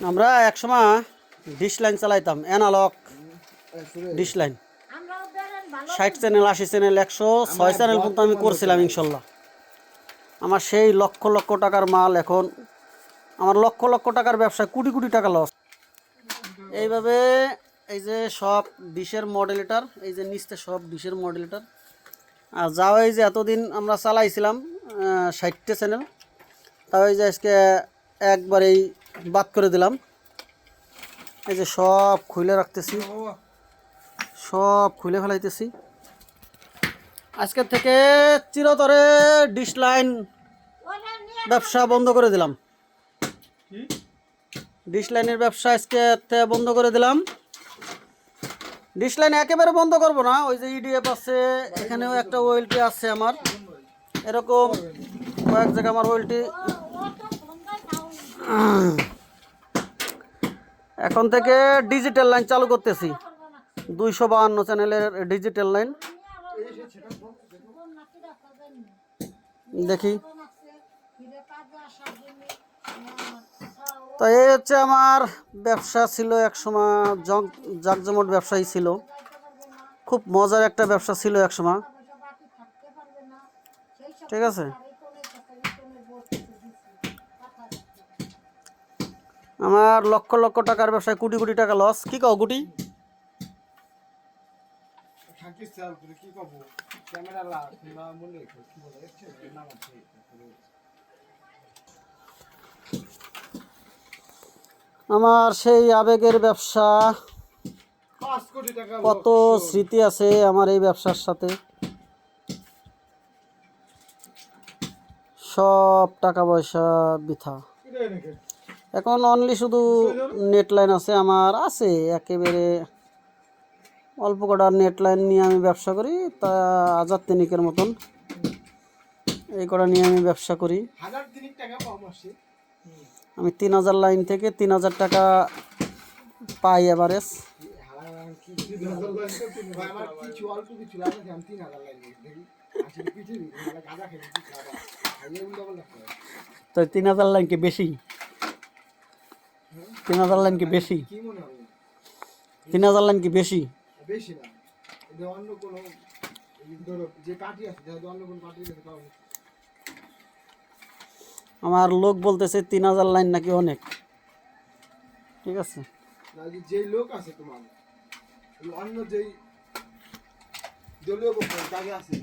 আমরা একসময় dish line চালাইতাম, analog dish line, 60 channel 80 channel 106 channel পর্যন্ত আমি করছিলাম ইনশাল্লাহ। আমার সেই লক্ষ লক্ষ টাকার মাল, এখন আমার লক্ষ লক্ষ টাকার ব্যবসায় কোটি কোটি টাকা লস। এইভাবে এই যে সব ডিশের মডেলেটার, এই যে নিচতে সব ডিশের মডেলেটার, আর যাও এই যে এতদিন আমরা চালাইছিলাম 60টা চ্যানেল, তাও এই যে আজকে একবারেই বাদ করে দিলাম। এই যে সব খুলে রাখতেছি, সব খুলে ফেলাইতেছি। আজকের থেকে চিরতরে ডিশ লাইন ব্যবসা বন্ধ করে দিলাম। ডিশ লাইনের ব্যবসা আজকে বন্ধ করে দিলাম। ডিশ লাইন একেবারে বন্ধ করব না, ওই যে ইডিএফ আছে, এখানেও একটা ওয়েলটি আছে আমার, এরকম কয়েক জায়গায় আমার ওয়েলটি। এখন থেকে ডিজিটাল লাইন চালু করতেছি, 252 চ্যানেলের ডিজিটাল লাইন। দেখি তো এই হচ্ছে আমার ব্যবসা ছিল একসময়, জাকজমট ব্যবসায়ী ছিল, খুব মজার একটা ব্যবসা ছিল একসময়। ঠিক আছে, আমার লক্ষ লক্ষ টাকার ব্যবসায় কোটি কোটি টাকা লস। কি কও গুটি? আমার সেই আবেগের ব্যবসা, কত স্মৃতি আছে আমার এই ব্যবসার সাথে, সব টাকা পয়সা বৃথা। এখন অনলি শুধু নেট লাইন আছে আমার, আছে একেবারে অল্প কটা নেট লাইন নিয়ে আমি ব্যবসা করি, তা 1000 মতন, এই কটা নিয়ে আমি ব্যবসা করি। আমি 3000 লাইন থেকে 3000 টাকা পাই এভারেজ। তো 3000 লাইন কি বেশি? 3000 লাইন কি বেশি? 3000 লাইন কি বেশি? আমার লোক বলতেছে 3000 লাইন নাকি অনেক। ঠিক আছে, যেই লোক আছে তোমার অন্য যেই দলীয় আছে